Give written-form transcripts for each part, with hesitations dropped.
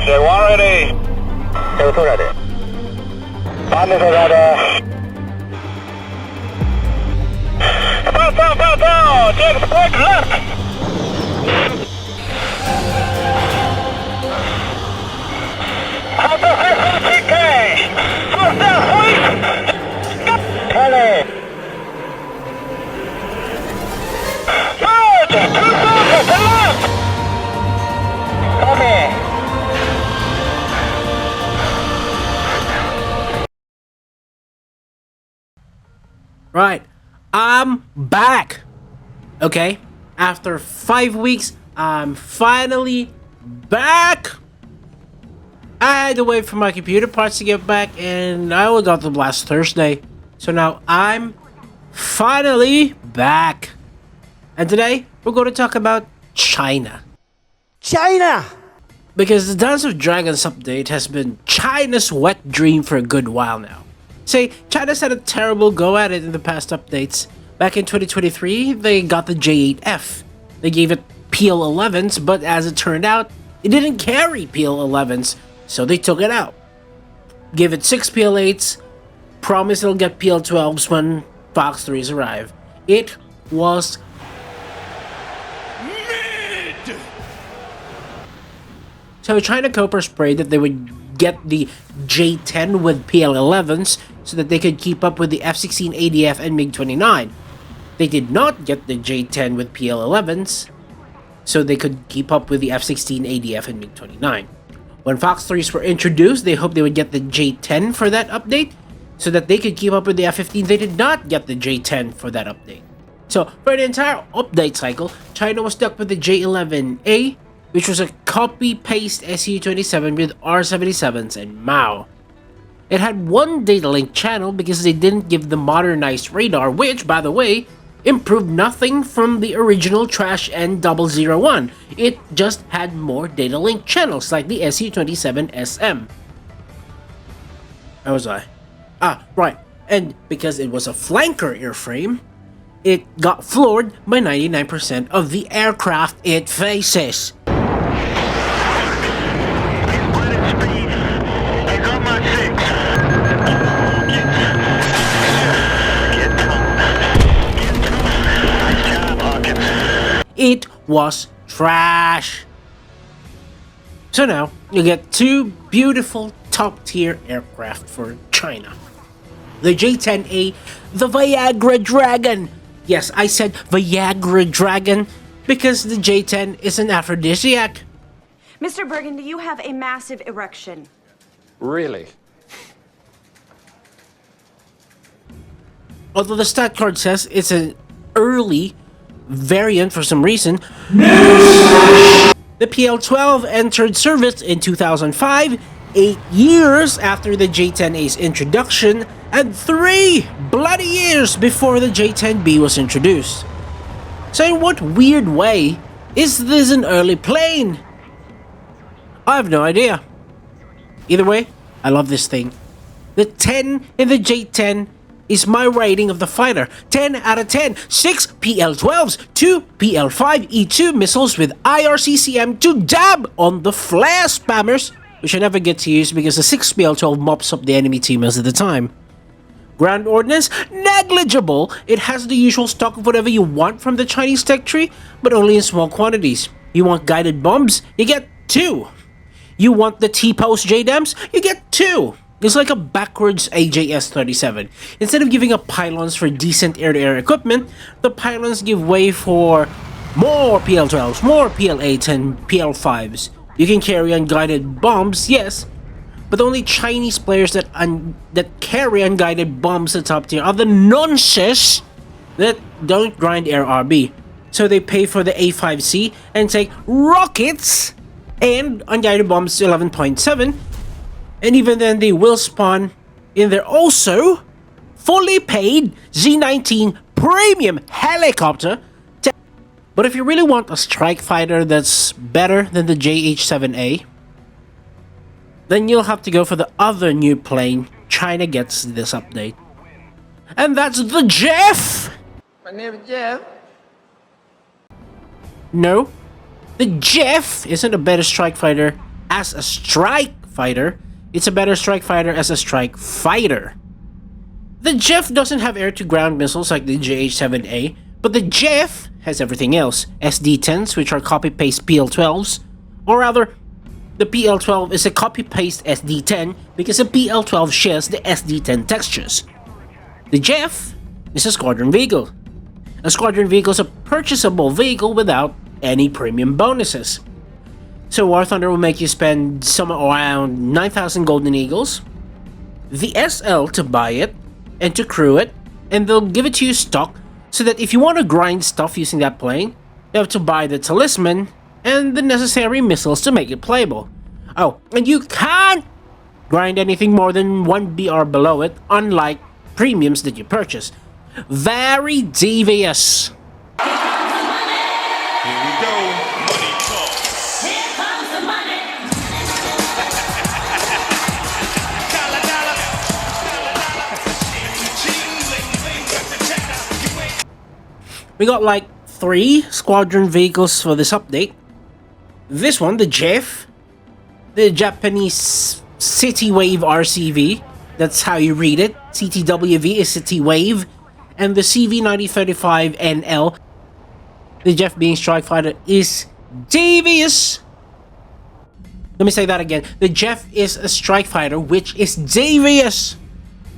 Say one ready. Say two ready. Bandit ready. Down. James Blake left. Out of 50K. First down, sweep. Kelly. Good. 2 seconds to left. Tommy. Right, I'm back. Okay, after 5 weeks, I'm finally back. I had to wait for my computer parts to get back, and I only got them last Thursday. So now I'm finally back. And today, we're going to talk about China. China! Because the Dance of Dragons update has been China's wet dream for a good while now. Say, China's had a terrible go at it in the past updates. Back in 2023, they got the J8F. They gave it PL11s, but as it turned out, it didn't carry PL11s, so they took it out. Give it 6 PL8s, promise it'll get PL12s when Fox 3s arrive. It was mid! So China Copper sprayed that they would get the J10 with PL11s so that they could keep up with the F-16 ADF and MiG-29. They did not get the J10 with PL11s so they could keep up with the F-16 ADF and MiG-29. When Fox 3s were introduced, they hoped they would get the J10 for that update so that they could keep up with the F-15. They did not get the J10 for that update. So for the entire update cycle, China was stuck with the J11A, which was a copy-paste Su-27 with R-77s and Mao. It had one data link channel because they didn't give the modernized radar, which, by the way, improved nothing from the original trash N001. It just had more data link channels like the Su-27SM. Where was I? Ah, right. And because it was a flanker airframe, it got floored by 99% of the aircraft it faces. It was trash. So now you get 2 beautiful top-tier aircraft for China. The J-10A, the Viagra Dragon. Yes, I said Viagra Dragon because the J-10 is an aphrodisiac. Mr. Burgundy, you have a massive erection. Really? Although the stat card says it's an early variant for some reason. The PL-12 entered service in 2005, 8 years after the J-10A's introduction, and 3 bloody years before the J-10B was introduced. So in what weird way is this an early plane? I have no idea. Either way, I love this thing. The 10 in the J-10 is my rating of the fighter. 10 out of 10. 6 PL-12s, 2 PL-5E2 missiles with IRCCM to dab on the flare spammers, which I never get to use because the 6 PL-12 mops up the enemy team most of the time. Ground ordnance, negligible. It has the usual stock of whatever you want from the Chinese tech tree, but only in small quantities. You want guided bombs? You get 2. You want the T-post JDAMs? You get 2. It's like a backwards AJS-37. Instead of giving up pylons for decent air-to-air equipment, the pylons give way for more PL-12s, more PL-8s, and PL-5s. You can carry unguided bombs, yes, but only Chinese players that carry unguided bombs at top tier are the nonsense that don't grind air RB. So they pay for the A5C and take rockets and unguided bombs to 11.7, and even then they will spawn in their also fully paid Z-19 premium helicopter. But if you really want a strike fighter that's better than the JH-7A, then you'll have to go for the other new plane China gets this update. And that's the Jeff! My name is Jeff. No, the Jeff isn't a better strike fighter as a strike fighter, it's a better strike fighter as a strike fighter. The Jeff doesn't have air-to-ground missiles like the JH-7A, but the Jeff has everything else. SD-10s, which are copy-paste PL-12s, or rather, the PL-12 is a copy-paste SD-10 because the PL-12 shares the SD-10 textures. The Jeff is a squadron vehicle. A squadron vehicle is a purchasable vehicle without any premium bonuses. So War Thunder will make you spend somewhere around 9,000 Golden Eagles, the SL to buy it, and to crew it, and they'll give it to you stock so that if you want to grind stuff using that plane, you have to buy the talisman and the necessary missiles to make it playable. Oh, and you can't grind anything more than 1 BR below it, unlike premiums that you purchase. Very devious. Here we go. Money talks. Here comes the money. We got like 3 squadron vehicles for this update. This one, the Jeff, the Japanese City Wave RCV, that's how you read it. CTWV is City Wave, and the CV9035NL, the Jeff being strike fighter, is devious. Let me say that again. The Jeff is a strike fighter, which is devious,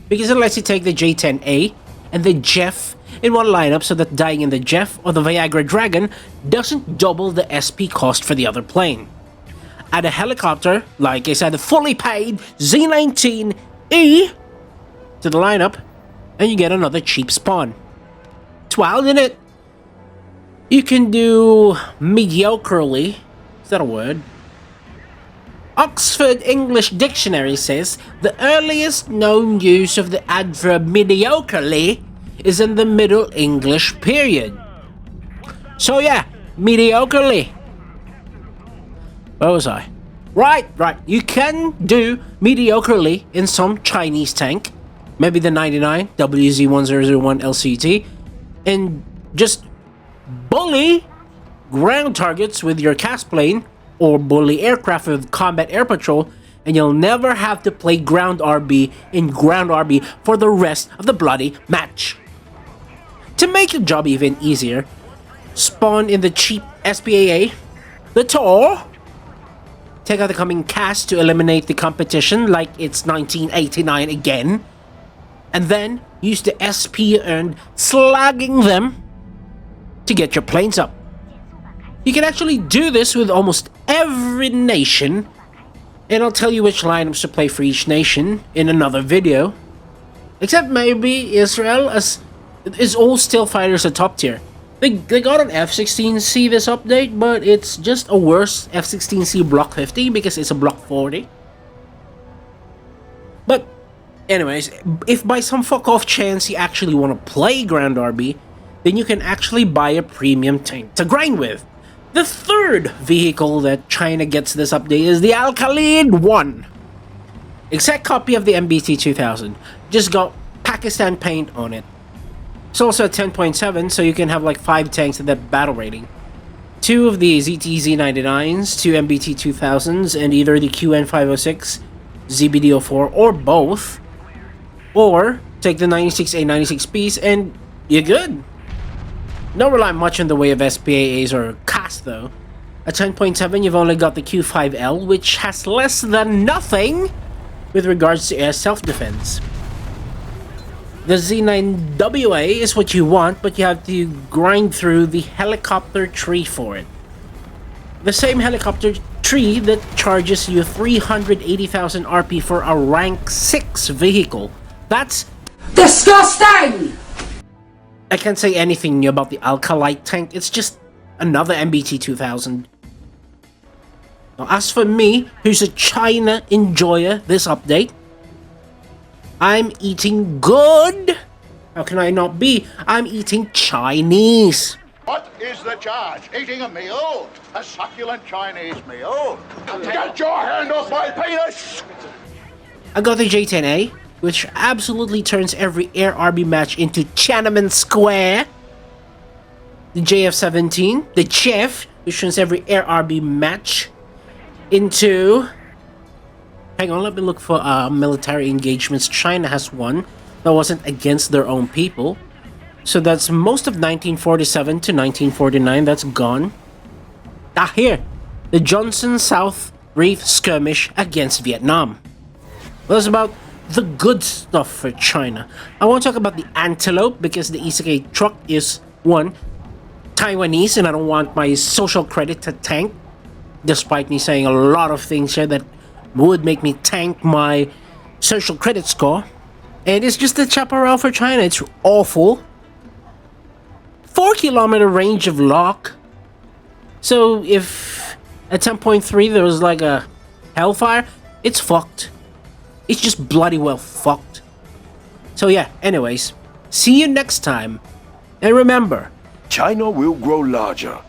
because it lets you take the J10A and the Jeff in one lineup so that dying in the Jeff or the Viagra Dragon doesn't double the SP cost for the other plane. Add a helicopter, like I said, a fully paid Z19E to the lineup, and you get another cheap spawn. It's wild, isn't it? You can do mediocrely. Is that a word? Oxford English Dictionary says the earliest known use of the adverb mediocrely is in the Middle English period. So yeah, mediocrely. Where was I? Right. You can do mediocrely in some Chinese tank, maybe the 99 WZ1001 LCT, and just bully ground targets with your CAS plane, or bully aircraft with combat air patrol, and you'll never have to play ground RB in ground RB for the rest of the bloody match. To make your job even easier, spawn in the cheap SPAA, the Tor, take out the coming CAS to eliminate the competition like it's 1989 again, and then use the SP earned slagging them to get your planes up. You can actually do this with almost every nation, and I'll tell you which lineups to play for each nation in another video. Except maybe Israel, as is all still fighters at top tier. They got an F-16C this update, but it's just a worse F-16C Block 50 because it's a Block 40. But anyways, if by some fuck-off chance you actually want to play Ground RB, then you can actually buy a premium tank to grind with. The third vehicle that China gets this update is the Al-Khalid 1. Exact copy of the MBT 2000, just got Pakistan paint on it. It's also a 10.7, so you can have like 5 tanks at that battle rating. 2 of the ZTZ-99s, 2 MBT 2000s, and either the QN506, ZBD-04, or both. Or take the 96A 96Bs and you're good. Don't rely much in the way of SPAAs or CAS though. At 10.7 you've only got the Q5L, which has less than nothing with regards to air self-defense. The Z9WA is what you want, but you have to grind through the helicopter tree for it. The same helicopter tree that charges you 380,000 RP for a rank 6 vehicle. That's disgusting! I can't say anything new about the Al-Khalid tank, it's just another MBT 2000. Now, as for me, who's a China enjoyer this update, I'm eating good! How can I not be? I'm eating Chinese! What is the charge? Eating a meal? A succulent Chinese meal? Get your hand off my penis! I got the J10A, which absolutely turns every air RB match into Tiananmen Square. The JF-17, the Jeff, which turns every air RB match into... Hang on, let me look for military engagements. China has one that wasn't against their own people. So that's most of 1947 to 1949. That's gone. Ah, here. The Johnson South Reef skirmish against Vietnam. Well, that's about the good stuff for China. I want to talk about the Antelope because the Isekai truck is, one, Taiwanese, and I don't want my social credit to tank, despite me saying a lot of things here that would make me tank my social credit score. And it's just a chaparral for China. It's awful. 4-kilometer range of lock. So if at 10.3 there was like a hellfire, it's fucked. It's just bloody well fucked. So yeah, anyways, see you next time. And remember, China will grow larger.